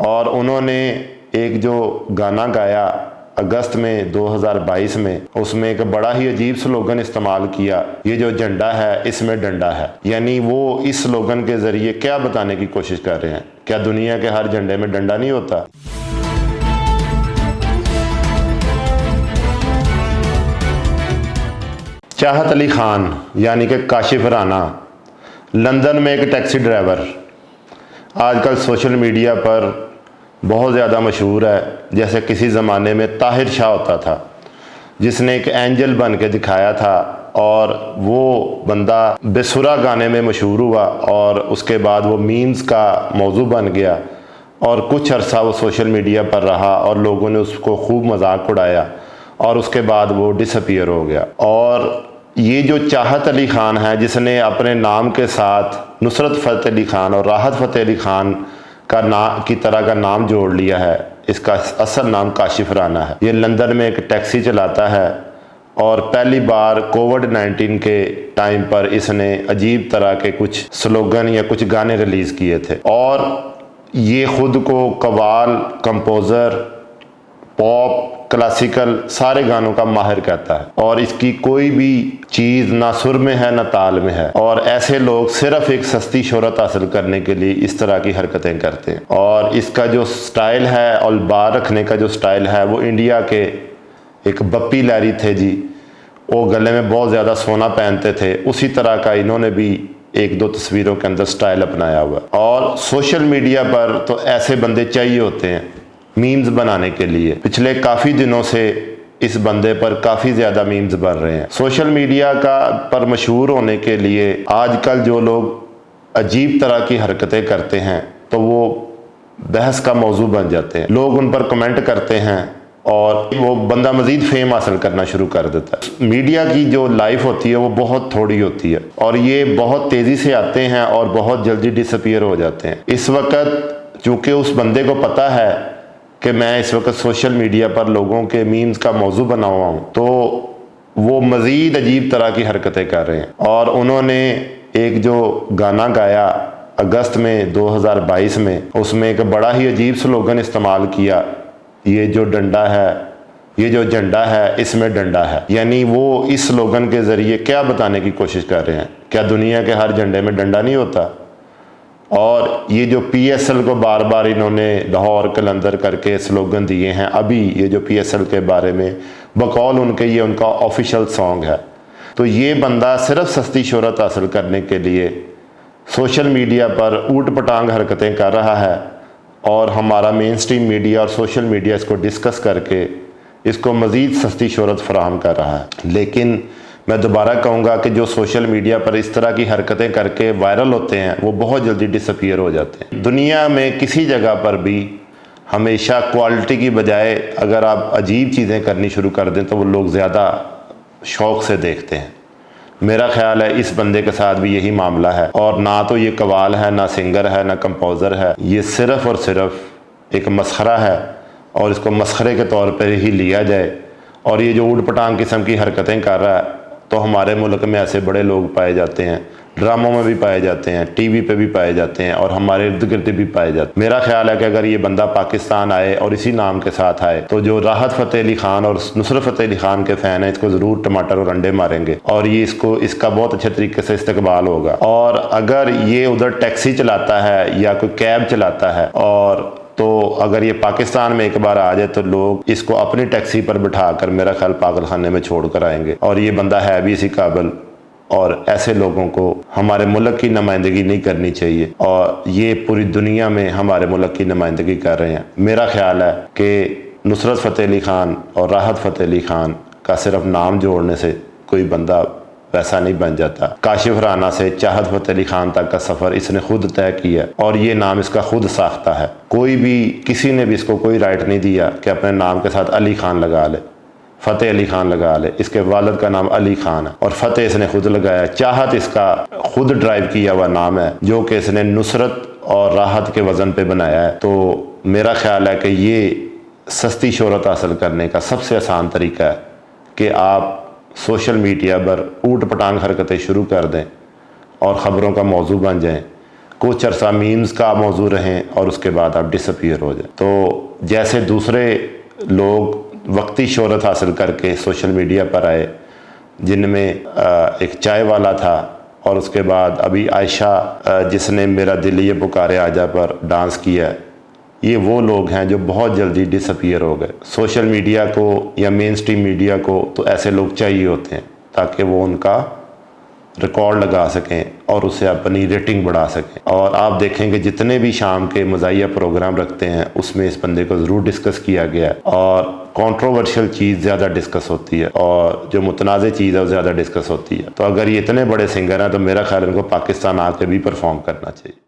और उन्होंने एक जो गाना गाया अगस्त में 2022 में, उसमें एक बड़ा ही अजीब स्लोगन इस्तेमाल किया, ये जो झंडा है इसमें डंडा है। यानी वो इस स्लोगन के ज़रिए क्या बताने की कोशिश कर रहे हैं, क्या दुनिया के हर झंडे में डंडा नहीं होता? चाहत अली खान यानी कि काशिफ राना, लंदन में एक टैक्सी ड्राइवर, आजकल सोशल मीडिया पर बहुत ज़्यादा मशहूर है। जैसे किसी ज़माने में ताहिर शाह होता था जिसने एक एंजल बन के दिखाया था और वो बंदा बेसुरा गाने में मशहूर हुआ और उसके बाद वो मीम्स का मौजू बन गया और कुछ अरसा वो सोशल मीडिया पर रहा और लोगों ने उसको खूब मजाक उड़ाया और उसके बाद वो डिसअपीयर हो गया। और ये जो चाहत अली खान है जिसने अपने नाम के साथ नुसरत फ़तेह अली खान और राहत फ़तेह अली खान की तरह का नाम जोड़ लिया है, इसका असल नाम काशिफ राना है। ये लंदन में एक टैक्सी चलाता है और पहली बार कोविड-19 के टाइम पर इसने अजीब तरह के कुछ स्लोगन या कुछ गाने रिलीज़ किए थे और ये ख़ुद को कव्वाल, कंपोज़र, पॉप, क्लासिकल सारे गानों का माहिर कहता है और इसकी कोई भी चीज़ ना सुर में है ना ताल में है। और ऐसे लोग सिर्फ एक सस्ती शोहरत हासिल करने के लिए इस तरह की हरकतें करते हैं। और इसका जो स्टाइल है और बार रखने का जो स्टाइल है वो इंडिया के एक बप्पी लहरी थे जी, वो गले में बहुत ज़्यादा सोना पहनते थे, उसी तरह का इन्होंने भी एक दो तस्वीरों के अंदर स्टाइल अपनाया हुआ। और सोशल मीडिया पर तो ऐसे बंदे चाहिए होते हैं मीम्स बनाने के लिए। पिछले काफ़ी दिनों से इस बंदे पर काफ़ी ज़्यादा मीम्स बन रहे हैं। सोशल मीडिया पर मशहूर होने के लिए आजकल जो लोग अजीब तरह की हरकतें करते हैं तो वो बहस का मौजू बन जाते हैं। लोग उन पर कमेंट करते हैं और वो बंदा मज़ीद फेम हासिल करना शुरू कर देता है। मीडिया की जो लाइफ होती है वो बहुत थोड़ी होती है और ये बहुत तेज़ी से आते हैं और बहुत जल्दी डिसअपीयर हो जाते हैं। इस वक्त चूँकि उस बंदे को पता है कि मैं इस वक्त सोशल मीडिया पर लोगों के मीम्स का मौजू बना हुआ हूँ, तो वो मज़ीद अजीब तरह की हरकतें कर रहे हैं। और उन्होंने एक जो गाना गाया अगस्त में 2022 में, उसमें एक बड़ा ही अजीब स्लोगन इस्तेमाल किया, ये जो डंडा है, ये जो झंडा है इसमें डंडा है। यानी वो इस स्लोगन के ज़रिए क्या बताने की कोशिश कर रहे हैं, क्या दुनिया के हर झंडे में डंडा नहीं होता? और ये जो PSL को बार बार इन्होंने लाहौर कलंदर करके स्लोगन दिए हैं, अभी ये जो PSL के बारे में बकौल उनके ये उनका ऑफिशियल सॉन्ग है। तो ये बंदा सिर्फ सस्ती शोहरत हासिल करने के लिए सोशल मीडिया पर ऊट पटांग हरकतें कर रहा है और हमारा मेन स्ट्रीम मीडिया और सोशल मीडिया इसको डिस्कस करके इसको मज़ीद सस्ती शोहरत फराहम कर रहा है। लेकिन मैं दोबारा कहूँगा कि जो सोशल मीडिया पर इस तरह की हरकतें करके वायरल होते हैं वो बहुत जल्दी डिसअपीयर हो जाते हैं। दुनिया में किसी जगह पर भी हमेशा क्वालिटी की बजाय अगर आप अजीब चीज़ें करनी शुरू कर दें तो वो लोग ज़्यादा शौक़ से देखते हैं। मेरा ख्याल है इस बंदे के साथ भी यही मामला है। और ना तो ये कव्वाल है, ना सिंगर है, ना कंपोज़र है, ये सिर्फ़ और सिर्फ एक मसखरा है और इसको मसखरे के तौर पर ही लिया जाए। और ये जो ऊट पटांग किस्म की हरकतें कर रहा है, तो हमारे मुल्क में ऐसे बड़े लोग पाए जाते हैं, ड्रामों में भी पाए जाते हैं, टीवी पे भी पाए जाते हैं और हमारे इर्द गिर्द भी पाए जाते हैं। मेरा ख्याल है कि अगर ये बंदा पाकिस्तान आए और इसी नाम के साथ आए तो जो राहत फ़तेह अली खान और नुसरत फ़तेह अली खान के फ़ैन हैं इसको ज़रूर टमाटर और अंडे मारेंगे और ये इसका बहुत अच्छे तरीके से इस्तकबाल होगा। और अगर ये उधर टैक्सी चलाता है या कोई कैब चलाता है और तो अगर ये पाकिस्तान में एक बार आ जाए तो लोग इसको अपनी टैक्सी पर बिठाकर मेरा ख्याल पागल खाने में छोड़ कर आएंगे। और ये बंदा है भी इसी काबिल और ऐसे लोगों को हमारे मुल्क की नुमाइंदगी नहीं करनी चाहिए और ये पूरी दुनिया में हमारे मुल्क की नुमाइंदगी कर रहे हैं। मेरा ख्याल है कि नुसरत फ़तेह अली खान और राहत फ़तेह अली खान का सिर्फ नाम जोड़ने से कोई बंदा वैसा नहीं बन जाता। काशिफ राना से चाहत फ़तेह अली खान तक का सफ़र इसने खुद तय किया और ये नाम इसका खुद साख्ता है। कोई भी किसी ने भी इसको कोई राइट नहीं दिया कि अपने नाम के साथ अली खान लगा ले, फ़तेह अली खान लगा ले। इसके वालिद का नाम अली खान है और फ़तेह इसने खुद लगाया। चाहत इसका खुद ड्राइव किया हुआ नाम है जो कि इसने नुसरत और राहत के वज़न पे बनाया है। तो मेरा ख्याल है कि ये सस्ती शोहरत हासिल करने का सबसे आसान तरीका है कि आप सोशल मीडिया पर ऊट पटांग हरकतें शुरू कर दें और ख़बरों का मौजू बन जाएं। कुछ अरसा मीम्स का मौजू रहें और उसके बाद आप डिसअपीयर हो जाए। तो जैसे दूसरे लोग वक्ती शोहरत हासिल करके सोशल मीडिया पर आए, जिनमें एक चाय वाला था और उसके बाद अभी आयशा जिसने मेरा दिल ये पुकारे आजा पर डांस किया, ये वो लोग हैं जो बहुत जल्दी डिसअपीयर हो गए। सोशल मीडिया को या मेन स्ट्रीम मीडिया को तो ऐसे लोग चाहिए होते हैं ताकि वो उनका रिकॉर्ड लगा सकें और उससे अपनी रेटिंग बढ़ा सकें। और आप देखेंगे जितने भी शाम के मज़ाहिया प्रोग्राम रखते हैं उसमें इस बंदे को ज़रूर डिस्कस किया गया है और कंट्रोवर्शियल चीज़ ज़्यादा डिस्कस होती है और जो मुतनाज़ चीज़ है वो ज़्यादा डिस्कस होती है। तो अगर ये इतने बड़े सिंगर हैं तो मेरा ख्याल है इनको पाकिस्तान आके भी परफॉर्म करना चाहिए।